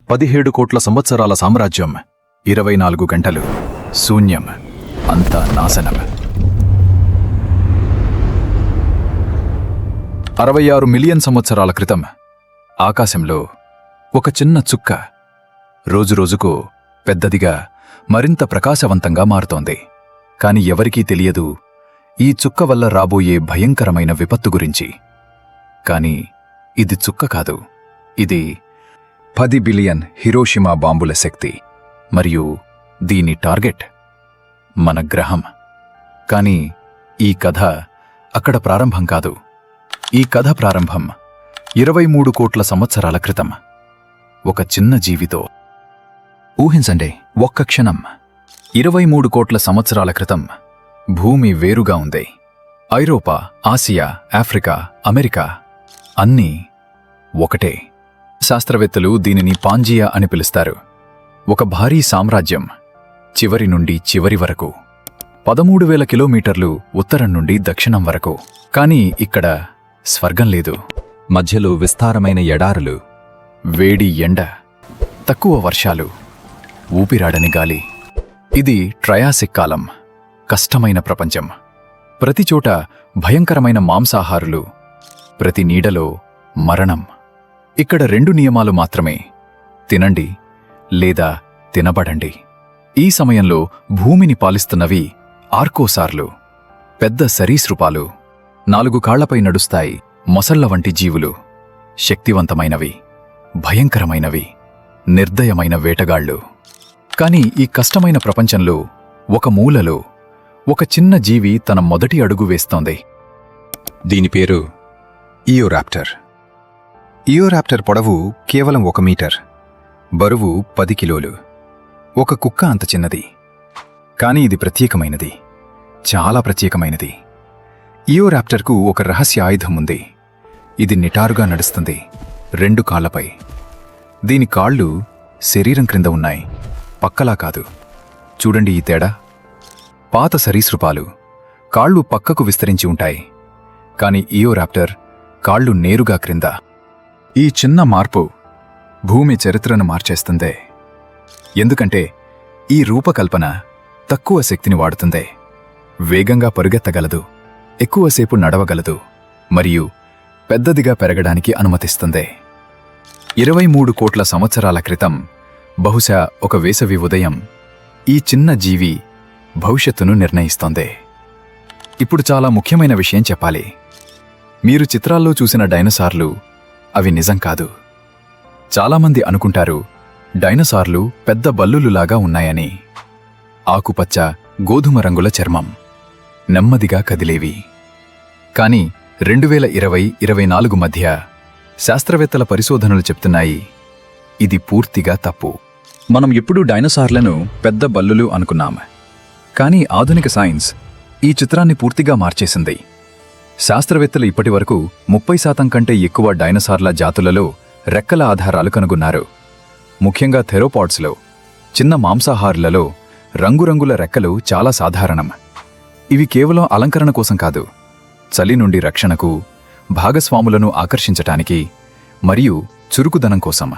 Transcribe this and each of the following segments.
17 కోట్ల సంవత్సరాల సామ్రాజ్యం 24 గంటలు శూన్యం, అంతా నాశనం. 66 మిలియన్ సంవత్సరాల క్రితం ఆకాశంలో ఒక చిన్న చుక్క రోజురోజుకు పెద్దదిగా మరింత ప్రకాశవంతంగా మారుతోంది. కాని ఎవరికీ తెలియదు ఈ చుక్క వల్ల రాబోయే భయంకరమైన విపత్తు గురించి. కాని ఇది చుక్క కాదు, ఇది 10 బిలియన్ హిరోషిమా బాంబుల శక్తి. మరియు దీని టార్గెట్ మన గ్రహం. కాని ఈ కథ అక్కడ ప్రారంభం కాదు. ఈ కథ ప్రారంభం 23 కోట్ల సంవత్సరాల క్రితం ఒక చిన్న జీవితో. ఊహించండి, ఒక్క క్షణం. 23 కోట్ల సంవత్సరాల క్రితం భూమి వేరుగా ఉంది. ఐరోపా, ఆసియా, ఆఫ్రికా, అమెరికా అన్నీ ఒకటే. శాస్త్రవేత్తలు దీనిని పాంజియా అని పిలుస్తారు. ఒక భారీ సామ్రాజ్యం, చివరి నుండి చివరి వరకు 13,000 కిలోమీటర్లు ఉత్తరం నుండి దక్షిణం వరకు. కాని ఇక్కడ స్వర్గం లేదు. మధ్యలో విస్తారమైన ఎడారులు, వేడి ఎండ, తక్కువ వర్షాలు, ఊపిరాడని గాలి. ఇది ట్రయాసిక్ కాలం, కష్టమైన ప్రపంచం. ప్రతిచోట భయంకరమైన మాంసాహారులు, ప్రతి నీడలో మరణం. ఇక్కడ 2 నియమాలు మాత్రమే: తినండి లేదా తినబడండి. ఈ సమయంలో భూమిని పాలిస్తున్నవి ఆర్కోసార్లు, పెద్ద సరీసృపాలు. 4 కాళ్లపై నడుస్తాయి, మొసళ్ల వంటి జీవులు. శక్తివంతమైనవి, భయంకరమైనవి, నిర్దయమైన వేటగాళ్లు. కాని ఈ కష్టమైన ప్రపంచంలో ఒక మూలలో ఒక చిన్న జీవి తన మొదటి అడుగు వేస్తోంది. దీని పేరు ఇయోరాప్టర్. ఇయోరాప్టర్ పొడవు కేవలం 1 మీటర్, బరువు 10 కిలోలు. ఒక కుక్క అంత చిన్నది. కాని ఇది ప్రత్యేకమైనది, చాలా ప్రత్యేకమైనది. ఇయోరాప్టర్కు ఒక రహస్య ఆయుధం ఉంది. ఇది నిటారుగా నడుస్తుంది, 2 కాళ్లపై. దీని కాళ్ళు శరీరం క్రింద ఉన్నాయి, పక్కలా కాదు. చూడండి ఈ తేడా. పాత సరీసృపాలు కాళ్ళు పక్కకు విస్తరించి ఉంటాయి, కాని ఇయోరాప్టర్ కాళ్ళు నేరుగా క్రింద. ఈ చిన్న మార్పు భూమి చరిత్రను మార్చేస్తుందే. ఎందుకంటే ఈ రూపకల్పన తక్కువ శక్తిని వాడుతుందే. వేగంగా పరుగెత్తగలదు, ఎక్కువసేపు నడవగలదు, మరియు పెద్దదిగా పెరగడానికి అనుమతిస్తుందే. 23 కోట్ల సంవత్సరాల క్రితం, బహుశా ఒక వేసవి ఉదయం, ఈ చిన్న జీవి భవిష్యత్తును నిర్ణయిస్తోంది. ఇప్పుడు చాలా ముఖ్యమైన విషయం చెప్పాలి. మీరు చిత్రాల్లో చూసిన డైనోసార్లు అవి నిజం కాదు. చాలామంది అనుకుంటారు డైనోసార్లు పెద్ద బల్లులులాగా ఉన్నాయని. ఆకుపచ్చ, గోధుమ రంగుల చర్మం, నెమ్మదిగా కదిలేవి. కాని 2020-24 మధ్య శాస్త్రవేత్తల పరిశోధనలు చెప్తున్నాయి ఇది పూర్తిగా తప్పు. మనం ఎప్పుడూ డైనోసార్లను పెద్ద బల్లులు అనుకున్నాం. కానీ ఆధునిక సైన్స్ ఈ చిత్రాన్ని పూర్తిగా మార్చేసింది. శాస్త్రవేత్తలు ఇప్పటివరకు 30% కంటే ఎక్కువ డైనోసార్ల జాతులలో రెక్కల ఆధారాలు కనుగొన్నారు. ముఖ్యంగా థెరోపాడ్స్లో, చిన్న మాంసాహారులలో రంగురంగుల రెక్కలు చాలా సాధారణం. ఇవి కేవలం అలంకరణ కోసం కాదు, చలి నుండి రక్షణకు, భాగస్వాములను ఆకర్షించటానికి మరియు చురుకుదనం కోసం.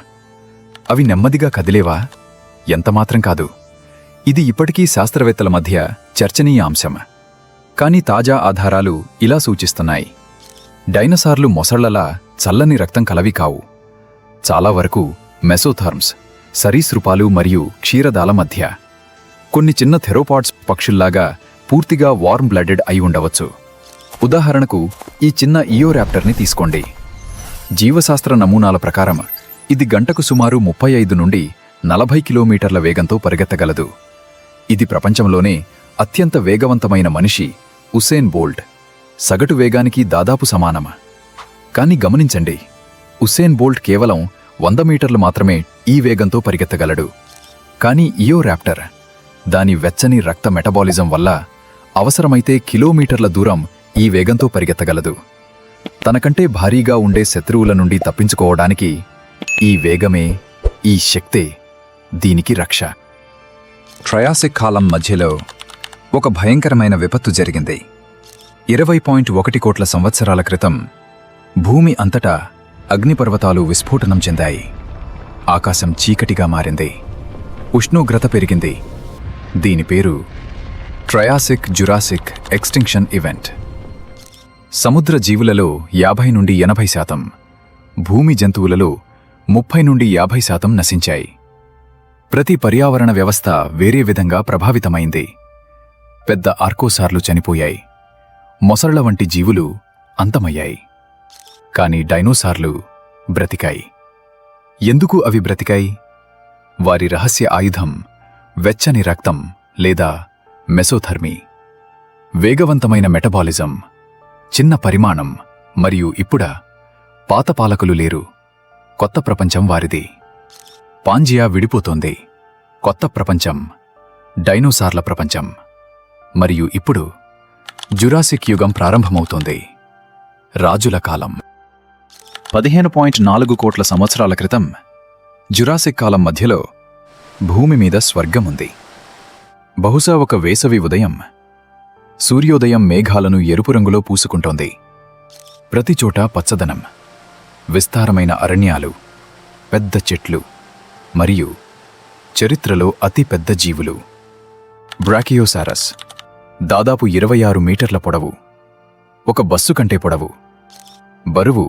అవి నెమ్మదిగా కదిలేవా? ఎంతమాత్రం కాదు. ఇది ఇప్పటికీ శాస్త్రవేత్తల మధ్య చర్చనీయ అంశం. కాని తాజా ఆధారాలు ఇలా సూచిస్తున్నాయి: డైనోసార్లు మొసళ్లలా చల్లని రక్తం కలవి కావు. చాలా వరకు మెసోథర్మ్స్, సరీసృపాలు మరియు క్షీరదాల మధ్య. కొన్ని చిన్న థెరోపాడ్స్ పక్షుల్లాగా పూర్తిగా వార్మ్ బ్లడెడ్ అయి ఉండవచ్చు. ఉదాహరణకు ఈ చిన్న ఇయోరాప్టర్ని తీసుకోండి. జీవశాస్త్ర నమూనాల ప్రకారం ఇది గంటకు సుమారు 35 నుండి 40 కిలోమీటర్ల వేగంతో పరిగెత్తగలదు. ఇది ప్రపంచంలోనే అత్యంత వేగవంతమైన మనిషి ఉసేన్ బోల్ట్ సగటు వేగానికి దాదాపు సమానం. కాని గమనించండి, ఉసేన్ బోల్ట్ కేవలం 100 మీటర్లు మాత్రమే ఈ వేగంతో పరిగెత్తగలడు. కాని ఇయోరాప్టర్ దాని వెచ్చని రక్త మెటబాలిజం వల్ల అవసరమైతే కిలోమీటర్ల దూరం ఈ వేగంతో పరిగెత్తగలదు. తనకంటే భారీగా ఉండే శత్రువుల నుండి తప్పించుకోవడానికి ఈ వేగమే, ఈ శక్తే దీనికి రక్ష. ట్రయాసిక్ కాలం మధ్యలో ఒక భయంకరమైన విపత్తు జరిగింది. 20.1 కోట్ల సంవత్సరాల క్రితం భూమి అంతటా అగ్నిపర్వతాలు విస్ఫోటనం చెందాయి. ఆకాశం చీకటిగా మారింది. ఉష్ణోగ్రత పెరిగింది. దీని పేరు ట్రయాసిక్ జురాసిక్ ఎక్స్టింక్షన్ ఈవెంట్. సముద్ర జీవులలో 50 నుండి 80%, భూమి జంతువులలో 30 నుండి 50% నశించాయి. ప్రతి పర్యావరణ వ్యవస్థ వేరే విధంగా ప్రభావితమైంది. పెద్ద ఆర్కోసార్లు చనిపోయాయి. మొసళ్ల వంటి జీవులు అంతమయ్యాయి. కాని డైనోసార్లు బ్రతికాయి. ఎందుకు అవి బ్రతికాయి? వారి రహస్య ఆయుధం వెచ్చని రక్తం లేదా మెసోథర్మీ, వేగవంతమైన మెటబాలిజం, చిన్న పరిమాణం మరియు ఇప్పుడా పాత పాలకులు లేరు. కొత్త ప్రపంచం వారిది. పాంజియా విడిపోతోంది. కొత్త ప్రపంచం, డైనోసార్ల ప్రపంచం. మరియు ఇప్పుడు జురాసిక్ యుగం ప్రారంభమవుతోంది. రాజుల కాలం. 15.4 కోట్ల సంవత్సరాల క్రితం జురాసిక్ కాలం మధ్యలో భూమి మీద స్వర్గముంది. బహుశా ఒక వేసవి ఉదయం. సూర్యోదయం మేఘాలను ఎరుపు రంగులో పూసుకుంటోంది. ప్రతిచోటా పచ్చదనం, విస్తారమైన అరణ్యాలు, పెద్ద చెట్లు మరియు చరిత్రలో అతి పెద్ద జీవులు. బ్రాకియోసారస్ దాదాపు 26 మీటర్ల పొడవు, ఒక బస్సు కంటే పొడవు. బరువు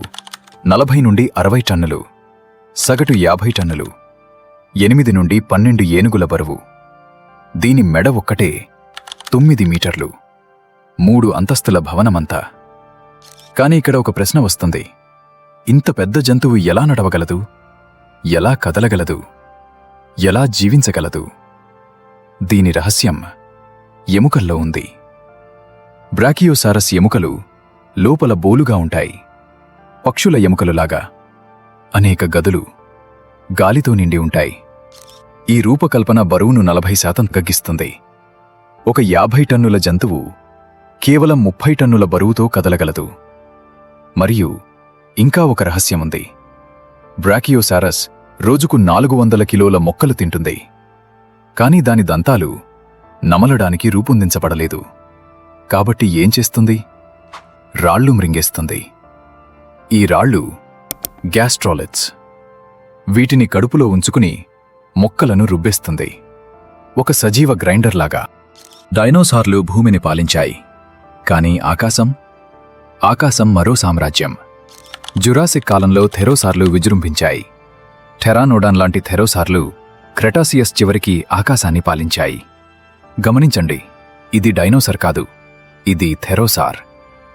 40 నుండి 60 టన్నులు, సగటు 50 టన్నులు. 8 నుండి 12 ఏనుగుల బరువు. దీని మెడ ఒక్కటే 9 మీటర్లు, 3 అంతస్తుల భవనమంతా. కాని ఇక్కడ ఒక ప్రశ్న వస్తుంది. ఇంత పెద్ద జంతువు ఎలా నడవగలదు? ఎలా కదలగలదు? ఎలా జీవించగలదు? దీని రహస్యం ఎముకల్లో ఉంది. బ్రాకియోసారస్ ఎముకలు లోపల బోలుగా ఉంటాయి. పక్షుల ఎముకలులాగా. అనేక గదులు గాలితో నిండి ఉంటాయి. ఈ రూపకల్పన బరువును 40% తగ్గిస్తుంది. ఒక 50 టన్నుల జంతువు కేవలం 30 టన్నుల బరువుతో కదలగలదు. మరియు ఇంకా ఒక రహస్యముంది. బ్రాకియోసారస్ రోజుకు 400 కిలోల మొక్కలు తింటుంది. కాని దాని దంతాలు నమలడానికి రూపొందించబడలేదు. కాబట్టి ఏం చేస్తుంది? రాళ్ళు మృంగేస్తుంది. ఈ రాళ్ళు గ్యాస్ట్రాలిట్స్. వీటిని కడుపులో ఉంచుకుని మొక్కలను రుబ్బేస్తుంది. ఒక సజీవ గ్రైండర్లాగా. డైనోసార్లు భూమిని పాలించాయి. కాని ఆకాశం మరో సామ్రాజ్యం. జురాసిక్ కాలంలో థెరోసార్లు విజృంభించాయి. టెరానోడాన్ లాంటి థెరోసార్లు క్రెటాసియస్ చివరికి ఆకాశాన్ని పాలించాయి. గమనించండి, ఇది డైనోసార్ కాదు, ఇది థెరోసార్,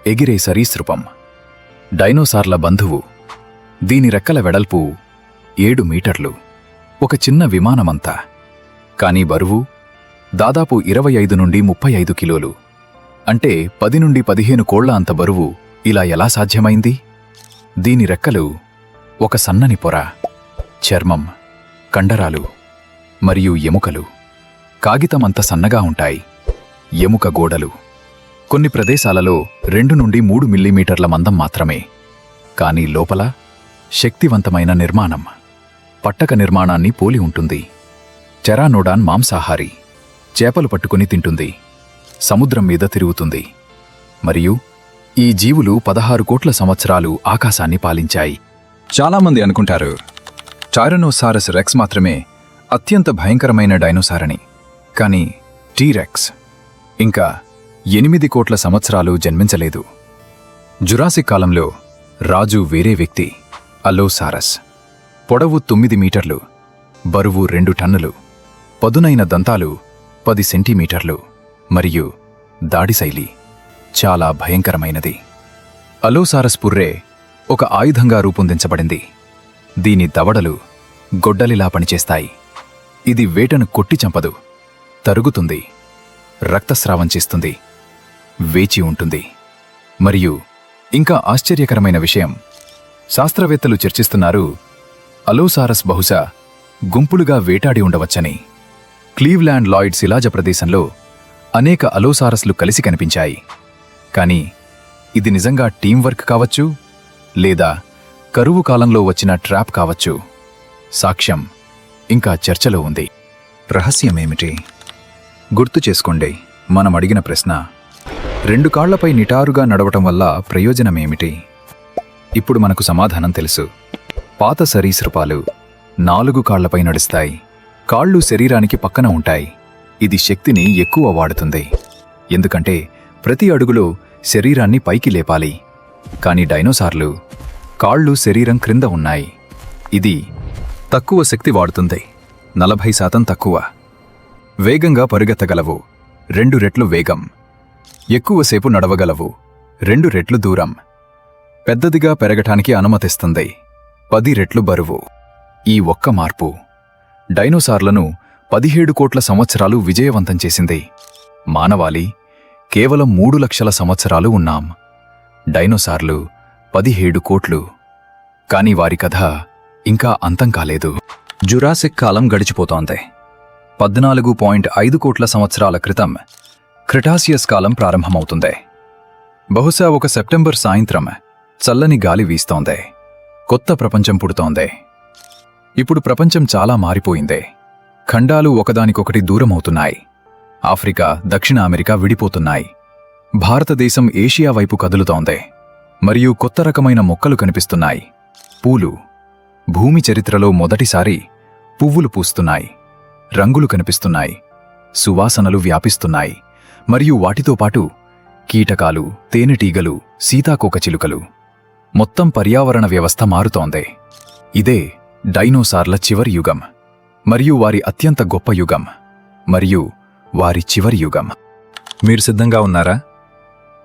ఎగిరే సరీసృపం. డైనోసార్ల బంధువు. దీని రెక్కల వెడల్పు 7 మీటర్లు, ఒక చిన్న విమానమంతా. కాని బరువు దాదాపు 25 నుండి 35 కిలోలు. అంటే 10 నుండి 15 కోళ్ల అంత బరువు. ఇలా ఎలా సాధ్యమైంది? దీని రెక్కలు ఒక సన్నని పొర, చర్మం, కండరాలు మరియు ఎముకలు. కాగితమంత సన్నగా ఉంటాయి. ఎముక గోడలు కొన్ని ప్రదేశాలలో 2 నుండి 3 మిల్లీమీటర్ల మందం మాత్రమే. కాని లోపల శక్తివంతమైన నిర్మాణం. పట్టక నిర్మాణాన్ని పోలి ఉంటుంది. టెరానోడాన్ మాంసాహారి. చేపలు పట్టుకుని తింటుంది. సముద్రం మీద తిరుగుతుంది. మరియు ఈ జీవులు 16 కోట్ల సంవత్సరాలు ఆకాశాన్ని పాలించాయి. చాలామంది అనుకుంటారు టైరనోసారస్ రెక్స్ మాత్రమే అత్యంత భయంకరమైన డైనోసార్ అని. కాని టీరెక్స్ ఇంకా 8 కోట్ల సంవత్సరాలు జన్మించలేదు. జురాసిక్ కాలంలో రాజు వేరే వ్యక్తి, అలోసారస్. పొడవు 9 మీటర్లు, బరువు 2 టన్నులు, పదునైన దంతాలు 10 సెంటీమీటర్లు మరియు దాడి శైలి చాలా భయంకరమైనది. అలోసారస్ పుర్రే ఒక ఆయుధంగా రూపొందించబడింది. దీని దవడలు గొడ్డలిలా పనిచేస్తాయి. ఇది వేటను కొట్టి చంపదు, తరుగుతుంది, రక్తస్రావం చేస్తుంది, వేచి ఉంటుంది. మరియు ఇంకా ఆశ్చర్యకరమైన విషయం, శాస్త్రవేత్తలు చర్చిస్తున్నారు అలోసారస్ బహుశా గుంపులుగా వేటాడి ఉండవచ్చని. క్లీవ్లాండ్ లాయిడ్ శిలాజ ప్రదేశంలో అనేక అలోసారస్లు కలిసి కనిపించాయి. కాని ఇది నిజంగా టీంవర్క్ కావచ్చు, లేదా కరువు కాలంలో వచ్చిన ట్రాప్ కావచ్చు. సాక్ష్యం ఇంకా చర్చలో ఉంది. రహస్యమేమిటి? గుర్తు చేసుకోండి, మనం అడిగిన ప్రశ్న 2 కాళ్లపై నిటారుగా నడవటం వల్ల ప్రయోజనమేమిటి? ఇప్పుడు మనకు సమాధానం తెలుసు. పాత సరీసృపాలు 4 కాళ్లపై నడుస్తాయి. కాళ్ళు శరీరానికి పక్కన ఉంటాయి. ఇది శక్తిని ఎక్కువ వాడుతుంది, ఎందుకంటే ప్రతి అడుగులో శరీరాన్ని పైకి లేపాలి. కాని డైనోసార్లు కాళ్ళు శరీరం క్రింద ఉన్నాయి. ఇది తక్కువ శక్తి వాడుతుంది, 40% తక్కువ. వేగంగా పరుగెత్తగలవు, 2 రెట్లు వేగం. ఎక్కువసేపు నడవగలవు, 2 రెట్లు దూరం. పెద్దదిగా పెరగటానికి అనుమతిస్తుంది, 10 రెట్లు బరువు. ఈ ఒక్క మార్పు డైనోసార్లను 17 కోట్ల సంవత్సరాలు విజయవంతం చేసింది. మానవాళి కేవలం 3 లక్షల సంవత్సరాలు ఉన్నాం. డైనోసార్లు 17 కోట్లు. కాని వారి కథ ఇంకా అంతం కాలేదు. జురాసిక్ కాలం గడిచిపోతోంది. 14.5 కోట్ల సంవత్సరాల క్రితం క్రిటాసియస్ కాలం ప్రారంభమవుతుంది. బహుశా ఒక సెప్టెంబర్ సాయంత్రం చల్లని గాలి వీస్తోంది. కొత్త ప్రపంచం పుడుతోంది. ఇప్పుడు ప్రపంచం చాలా మారిపోయింది. ఖండాలు ఒకదానికొకటి దూరమవుతున్నాయి. ఆఫ్రికా, దక్షిణ అమెరికా విడిపోతున్నాయి. భారతదేశం ఏషియా వైపు కదులుతోంది. మరియు కొత్త రకమైన మొక్కలు కనిపిస్తున్నాయి. పూలు. భూమి చరిత్రలో మొదటిసారి పువ్వులు పూస్తున్నాయి. రంగులు కనిపిస్తున్నాయి. సువాసనలు వ్యాపిస్తున్నాయి. మరియు వాటితో పాటు కీటకాలు, తేనెటీగలు, సీతాకోకచిలుకలు. మొత్తం పర్యావరణ వ్యవస్థ మారుతోంది. ఇదే డైనోసార్ల చివరి యుగం, మరియు వారి అత్యంత గొప్ప యుగం, మరియు వారి చివరి యుగం. మీరు సిద్ధంగా ఉన్నారా?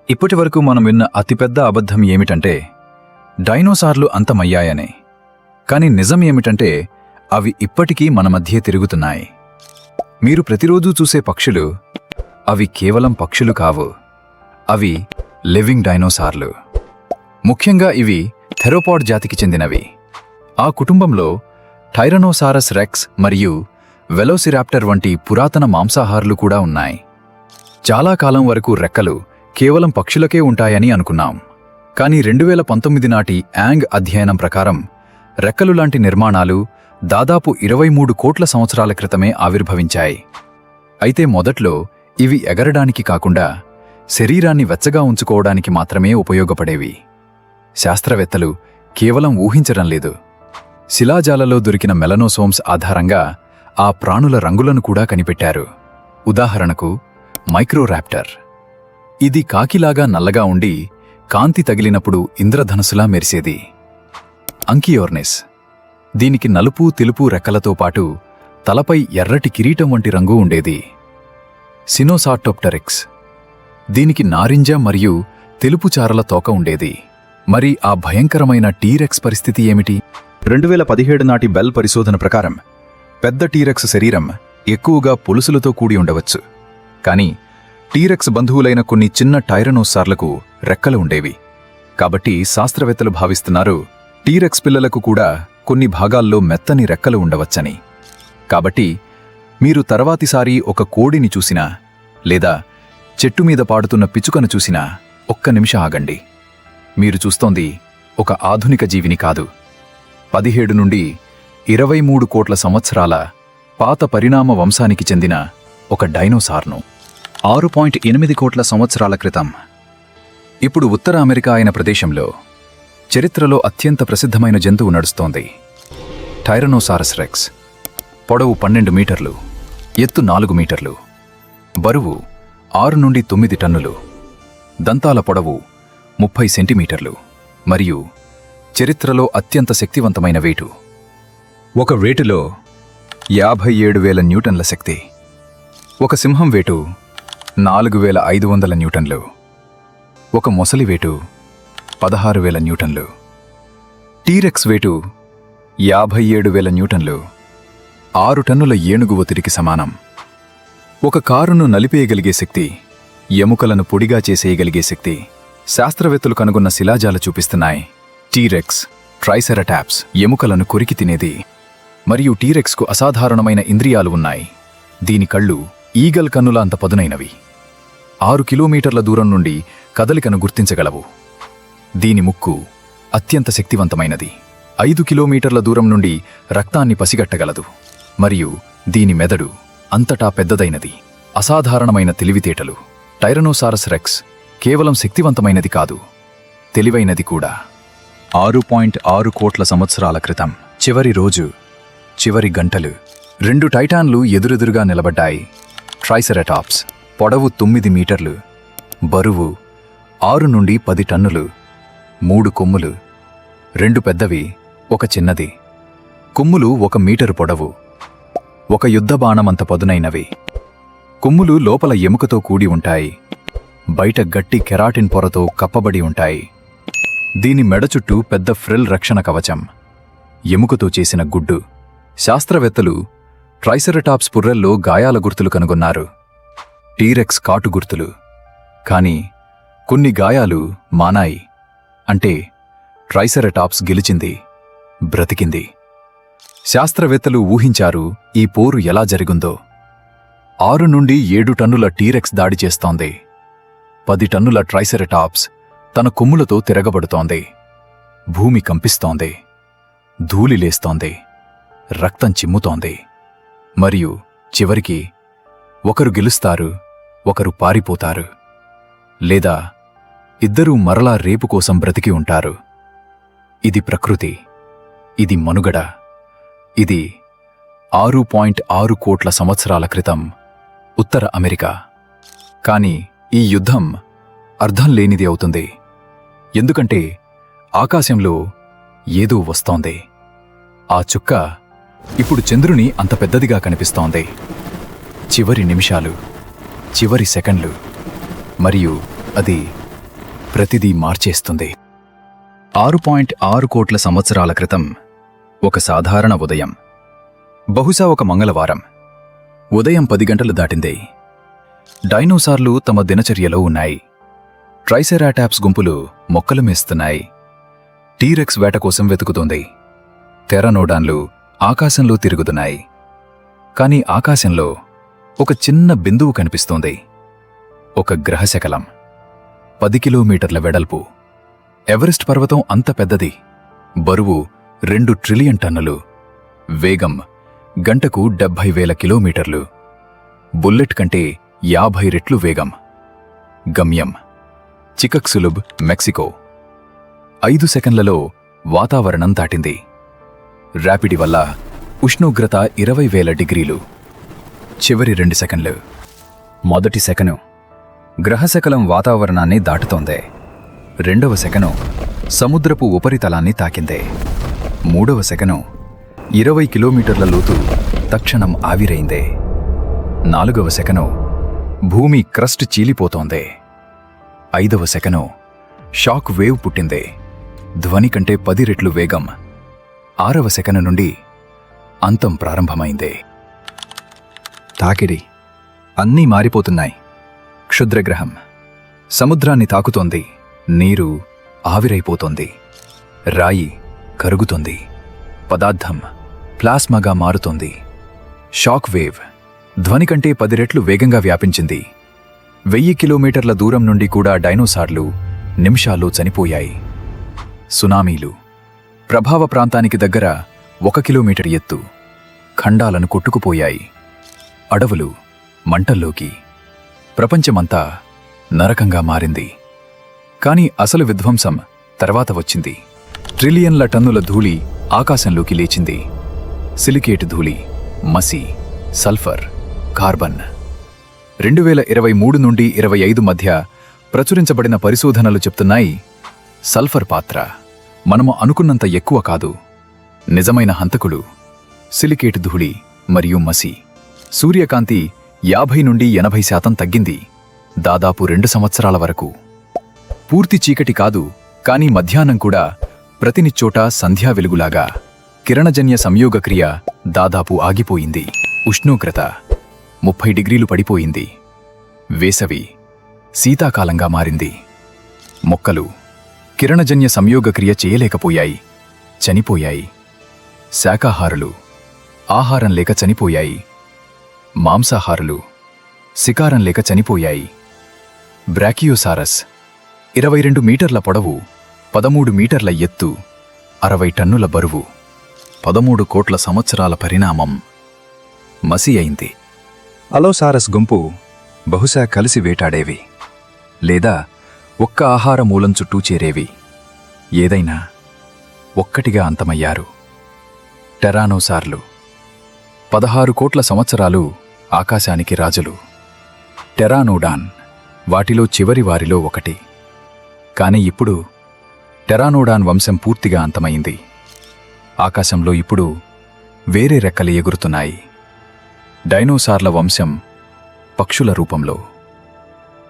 ఇప్పటివరకు మనం విన్న అతిపెద్ద అబద్ధం ఏమిటంటే డైనోసార్లు అంతమయ్యాయని. కాని నిజం ఏమిటంటే అవి ఇప్పటికీ మన మధ్యే తిరుగుతున్నాయి. మీరు ప్రతిరోజూ చూసే పక్షులు, అవి కేవలం పక్షులు కావు. అవి లివింగ్ డైనోసార్లు. ముఖ్యంగా ఇవి థెరోపాడ్ జాతికి చెందినవి. ఆ కుటుంబంలో టైరనోసారస్ రెక్స్ మరియు వెలోసిరాప్టర్ వంటి పురాతన మాంసాహారులు కూడా ఉన్నాయి. చాలా కాలం వరకు రెక్కలు కేవలం పక్షులకే ఉంటాయని అనుకున్నాం. కానీ 2019 నాటి యాంగ్ అధ్యయనం ప్రకారం రెక్కలు లాంటి నిర్మాణాలు దాదాపు 23 కోట్ల సంవత్సరాల క్రితమే ఆవిర్భవించాయి. అయితే మొదట్లో ఇవి ఎగరడానికి కాకుండా శరీరాన్ని వెచ్చగా ఉంచుకోవడానికి మాత్రమే ఉపయోగపడేవి. శాస్త్రవేత్తలు కేవలం ఊహించడం లేదు. శిలాజాలలో దొరికిన మెలనోసోమ్స్ ఆధారంగా ఆ ప్రాణుల రంగులను కూడా కనిపెట్టారు. ఉదాహరణకు మైక్రోరాప్టర్. ఇది కాకిలాగా నల్లగా ఉండి కాంతి తగిలినప్పుడు ఇంద్రధనుసులా మెరిసేది. అంకియోర్నిస్. దీనికి నలుపు, తెలుపు రెక్కలతో పాటు తలపై ఎర్రటి కిరీటం వంటి రంగు ఉండేది. సినోసార్టోప్టెరిక్స్. దీనికి నారింజ మరియు తెలుపు చారల తోక ఉండేది. మరి ఆ భయంకరమైన టీరెక్స్ పరిస్థితి ఏమిటి? 2017 నాటి బెల్ పరిశోధన ప్రకారం పెద్ద టీరెక్స్ శరీరం ఎక్కువగా పొలుసులతో కూడి ఉండవచ్చు. కానీ టీరెక్స్ బంధువులైన కొన్ని చిన్న టైరనోసార్లకు రెక్కలు ఉండేవి. కాబట్టి శాస్త్రవేత్తలు భావిస్తున్నారు టీరెక్స్ పిల్లలకు కూడా కొన్ని భాగాల్లో మెత్తని రెక్కలు ఉండవచ్చని. కాబట్టి మీరు తర్వాతిసారి ఒక కోడిని చూసినా లేదా చెట్టు మీద పాడుతున్న పిచుకను చూసినా ఒక్క నిమిషం ఆగండి. మీరు చూస్తోంది ఒక ఆధునిక జీవిని కాదు, 17 నుండి 23 కోట్ల సంవత్సరాల పాత పరిణామ వంశానికి చెందిన ఒక డైనోసార్ను. 6.8 కోట్ల సంవత్సరాల క్రితం. ఇప్పుడు ఉత్తర అమెరికా అయిన ప్రదేశంలో చరిత్రలో అత్యంత ప్రసిద్ధమైన జంతువు నడుస్తోంది. టైరనోసారస్ రెక్స్. పొడవు 12 మీటర్లు, ఎత్తు 4 మీటర్లు, బరువు 6 నుండి 9 టన్నులు, దంతాల పొడవు 30 సెంటీమీటర్లు, మరియు చరిత్రలో అత్యంత శక్తివంతమైన వేటు. ఒక వేటులో 57,000 న్యూటన్ల శక్తి. ఒక సింహం వేటు 4,500 న్యూటన్లు. ఒక మొసలి వేటు 16,000 న్యూటన్లు. టీరెక్స్ వేటు 57,000 న్యూటన్లు. 6 టన్నుల ఏనుగు ఒత్తిడికి సమానం. ఒక కారును నలిపేయగలిగే శక్తి, ఎముకలను పొడిగా చేసేయగలిగే శక్తి శాస్త్రవేత్తలు కనుగొన్న శిలాజాలు చూపిస్తున్నాయి. టీరెక్స్, ట్రైసెరటాప్స్ ఎముకలను కొరికి తినేది. మరియు టీరెక్స్కు అసాధారణమైన ఇంద్రియాలు ఉన్నాయి. దీని కళ్ళు ఈగల్ కన్నుల అంత పదునైనవి. 6 కిలోమీటర్ల దూరం నుండి కదలికను గుర్తించగలవు. దీని ముక్కు అత్యంత శక్తివంతమైనది. 5 కిలోమీటర్ల దూరం నుండి రక్తాన్ని పసిగట్టగలదు. మరియు దీని మెదడు అంతటా పెద్దదైనది. అసాధారణమైన తెలివితేటలు. టైరనోసారస్ రెక్స్ కేవలం శక్తివంతమైనది కాదు, తెలివైనది కూడా. 6.6 కోట్ల సంవత్సరాల క్రితం చివరి రోజు చివరి గంటలు 2 టైటాన్లు ఎదురెదురుగా నిలబడ్డాయి. ట్రైసెరాటాప్స్ పొడవు 9 మీటర్లు, బరువు 6 నుండి 10 టన్నులు, 3 కొమ్ములు, 2 పెద్దవి, 1 చిన్నది. కొమ్ములు 1 మీటరు పొడవు, 1 యుద్ధ బాణమంత పదునైనవి. కొమ్ములు లోపల ఎముకతో కూడి ఉంటాయి, బయట గట్టి కెరాటిన్ పొరతో కప్పబడి ఉంటాయి. దీని మెడ చుట్టూ పెద్ద ఫ్రిల్ రక్షణ కవచం, ఎముకతో చేసిన గుడ్డు. శాస్త్రవేత్తలు ట్రైసెరటాప్స్ పుర్రెల్లో గాయాల గుర్తులు కనుగొన్నారు, టీరెక్స్ కాటు గుర్తులు. కాని కొన్ని గాయాలు మానాయి. అంటే ట్రైసెరటాప్స్ గెలిచింది, బ్రతికింది. శాస్త్రవేత్తలు ఊహించారు ఈ పోరు ఎలా జరిగిందో. 6 నుండి 7 టన్నుల టీరెక్స్ దాడి చేస్తోంది. 10 టన్నుల ట్రైసెరటాప్స్ తన కొమ్ములతో తిరగబడుతోంది. భూమి కంపిస్తోంది, ధూళి లేస్తోంది, రక్తం చిమ్ముతోంది. మరియు చివరికి ఒకరు గెలుస్తారు, ఒకరు పారిపోతారు. లేదా ఇద్దరూ మరలా రేపు కోసం బ్రతికి ఉంటారు. ఇది ప్రకృతి, ఇది మనుగడ. ఇది 6.6 కోట్ల సంవత్సరాల క్రితం ఉత్తర అమెరికా. కాని ఈ యుద్ధం అర్థం లేనిది అవుతుంది. ఎందుకంటే ఆకాశంలో ఏదో వస్తోంది. ఆ చుక్క ఇప్పుడు చంద్రుని అంత పెద్దదిగా కనిపిస్తోంది. చివరి నిమిషాలు, చివరి సెకండ్లు, మరియు అది ప్రతిదీ మార్చేస్తుంది. 6.6 కోట్ల సంవత్సరాల క్రితం ఒక సాధారణ ఉదయం, బహుశా ఒక మంగళవారం. ఉదయం 10 గంటలు దాటింది. డైనోసార్లు తమ దినచర్యలో ఉన్నాయి. ట్రైసెరాటాప్స్ గుంపులు మొక్కలు మేస్తున్నాయి. టీరెక్స్ వేట కోసం వెతుకుతోంది. తెరనోడాన్లు ఆకాశంలో తిరుగుతున్నాయి. కాని ఆకాశంలో ఒక చిన్న బిందువు కనిపిస్తోంది. ఒక గ్రహశకలం, 10 కిలోమీటర్ల వెడల్పు. ఎవరెస్ట్ పర్వతం అంత పెద్దది. బరువు 2 ట్రిలియన్ టన్నులు. వేగం గంటకు 70,000 కిలోమీటర్లు. బుల్లెట్ కంటే 50 రెట్లు వేగం. గమ్యం చికక్సులుబ్, మెక్సికో. 5 సెకన్లలో వాతావరణం దాటింది. ర్యాపిడి వల్ల ఉష్ణోగ్రత 20,000 డిగ్రీలు. చివరి 2 సెకన్లు. మొదటి సెకను గ్రహశకలం వాతావరణాన్ని దాటుతోందే. 2వ సెకను సముద్రపు ఉపరితలాన్ని తాకిందే. 3వ సెకను 20 కిలోమీటర్ల లోతు తక్షణం ఆవిరైందే. 4వ సెకను భూమి క్రస్ట్ చీలిపోతోందే. 5వ సెకను షాక్ వేవ్ పుట్టిందే, ధ్వని కంటే 10 రెట్లు వేగం. 6వ సెకను నుండి అంతం ప్రారంభమైందే. తాకిడి. అన్నీ మారిపోతున్నాయి. క్షుద్రగ్రహం సముద్రాన్ని తాకుతోంది. నీరు ఆవిరైపోతోంది. రాయి కరుగుతోంది. పదార్థం ప్లాస్మాగా మారుతోంది. షాక్ వేవ్ ధ్వని కంటే 10 రెట్లు వేగంగా వ్యాపించింది. 1000 కిలోమీటర్ల దూరం నుండి కూడా డైనోసార్లు నిమిషాల్లో చనిపోయాయి. సునామీలు ప్రభావ ప్రాంతానికి దగ్గర 1 కిలోమీటర్ ఎత్తు. ఖండాలను కొట్టుకుపోయాయి. అడవులు మంటల్లోకి. ప్రపంచమంతా నరకంగా మారింది. కాని అసలు విధ్వంసం తర్వాత వచ్చింది. ట్రిలియన్ల టన్నుల ధూళి ఆకాశంలోకి లేచింది. సిలికేట్ ధూళి, మసి, సల్ఫర్, కార్బన్. 2023 నుండి 25 మధ్య ప్రచురించబడిన పరిశోధనలు చెప్తున్నాయి, సల్ఫర్ పాత్ర మనము అనుకున్నంత ఎక్కువ కాదు. నిజమైన హంతకులు సిలికేట్ ధూళి మరియు మసి. సూర్యకాంతి 50 నుండి 80% తగ్గింది, దాదాపు 2 సంవత్సరాల వరకు. పూర్తి చీకటి కాదు, కాని మధ్యాహ్నం కూడా ప్రతినిచ్చోట సంధ్యా వెలుగులాగా. కిరణజన్య సంయోగక్రియ దాదాపు ఆగిపోయింది. ఉష్ణోగ్రత 30 డిగ్రీలు పడిపోయింది. వేసవి శీతాకాలంగా మారింది. మొక్కలు కిరణజన్య సంయోగక్రియ చేయలేకపోయాయి, చనిపోయాయి. శాకాహారులు ఆహారం లేక చనిపోయాయి. మాంసాహారులు శికారం లేక చనిపోయాయి. బ్రాకియోసారస్ 22 మీటర్ల పొడవు, 13 మీటర్ల ఎత్తు, 60 టన్నుల బరువు. 13 కోట్ల సంవత్సరాల పరిణామం మసి అయింది. అలోసారస్ గుంపు బహుశా కలిసి వేటాడేవి, లేదా ఒక్క ఆహార మూలం చుట్టూ చేరేవి. ఏదైనా ఒక్కటిగా అంతమయ్యారు. టెరానోసార్లు 16 కోట్ల సంవత్సరాలు ఆకాశానికి రాజులు. టెరానోడాన్ వాటిలో చివరి వారిలో ఒకటి. కాని ఇప్పుడు టెరానోడాన్ వంశం పూర్తిగా అంతమైంది. ఆకాశంలో ఇప్పుడు వేరే రెక్కలు ఎగురుతున్నాయి. డైనోసార్ల వంశం పక్షుల రూపంలో.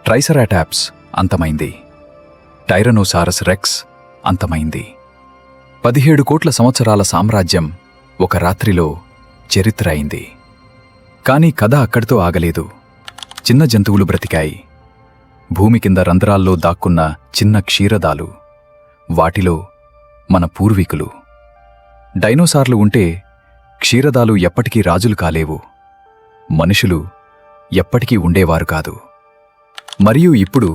ట్రైసెరాటాప్స్ అంతమైంది. టైరనోసారస్ రెక్స్ అంతమైంది. 17 కోట్ల సంవత్సరాల సామ్రాజ్యం ఒక రాత్రిలో చరిత్ర అయింది. కాని కథ అక్కడితో ఆగలేదు. చిన్న జంతువులు బ్రతికాయి. భూమి కింద రంధ్రాల్లో దాక్కున్న చిన్న క్షీరదాలు. వాటిలో మన పూర్వీకులు. డైనోసార్లు ఉంటే క్షీరదాలు ఎప్పటికీ రాజులు కాలేవు. మనుషులు ఎప్పటికీ ఉండేవారు కాదు. మరియు ఇప్పుడు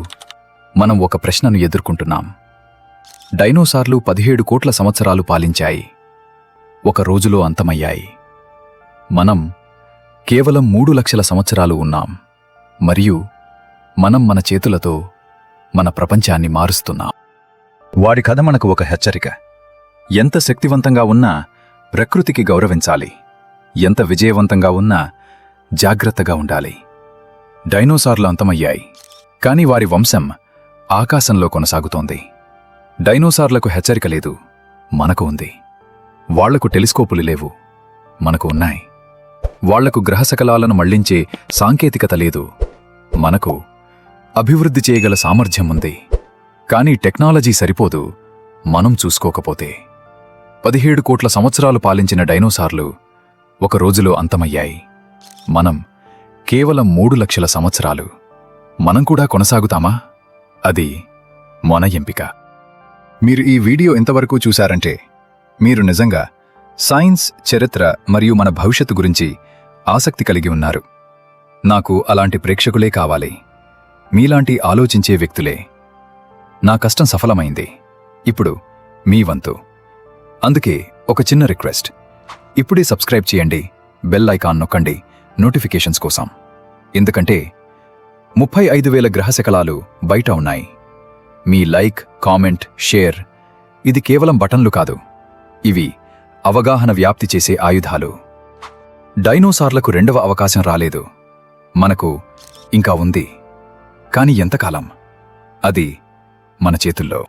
మనం ఒక ప్రశ్నను ఎదుర్కొంటున్నాం. డైనోసార్లు 17 కోట్ల సంవత్సరాలు పాలించాయి. ఒక రోజులో అంతమయ్యాయి. మనం కేవలం 3 లక్షల సంవత్సరాలు ఉన్నాం. మరియు మనం మన చేతులతో మన ప్రపంచాన్ని మారుస్తున్నాం. వాడి కథ మనకు ఒక హెచ్చరిక. ఎంత శక్తివంతంగా ఉన్నా ప్రకృతికి గౌరవించాలి. ఎంత విజయవంతంగా ఉన్నా జాగ్రత్తగా ఉండాలి. డైనోసార్లు అంతమయ్యాయి. కాని వారి వంశం ఆకాశంలో కొనసాగుతోంది. డైనోసార్లకు హెచ్చరిక లేదు, మనకు ఉంది. వాళ్లకు టెలిస్కోపులు లేవు, మనకు ఉన్నాయి. వాళ్లకు గ్రహశకలాలను మళ్లించే సాంకేతికత లేదు, మనకు అభివృద్ధి చేయగల సామర్థ్యం ఉంది. కాని టెక్నాలజీ సరిపోదు మనం చూసుకోకపోతే. 17 కోట్ల సంవత్సరాలు పాలించిన డైనోసార్లు ఒక రోజులో అంతమయ్యాయి. మనం కేవలం 3 లక్షల సంవత్సరాలు. మనం కూడా కొనసాగుతామా? అది మన ఎంపిక. మీరు ఈ వీడియో ఇంతవరకు చూశారంటే మీరు నిజంగా సైన్స్, చరిత్ర మరియు మన భవిష్యత్తు గురించి ఆసక్తి కలిగి ఉన్నారు. నాకు అలాంటి ప్రేక్షకులే కావాలి. మీలాంటి ఆలోచించే వ్యక్తులే. నా కష్టం సఫలమైంది. ఇప్పుడు మీ వంతు. అందుకే ఒక చిన్న రిక్వెస్ట్. ఇప్పుడే సబ్స్క్రైబ్ చేయండి, బెల్ ఐకాన్ నొక్కండి నోటిఫికేషన్స్ కోసం. ఎందుకంటే 35,000 గ్రహశకలాలు బయట ఉన్నాయి. మీ లైక్, కామెంట్, షేర్ ఇది కేవలం బటన్లు కాదు. ఇవి అవగాహన వ్యాప్తి చేసే ఆయుధాలు. డైనోసార్లకు 2వ అవకాశం రాలేదు. మనకు ఇంకా ఉంది. కాని ఎంతకాలం? అది మన చేతుల్లో.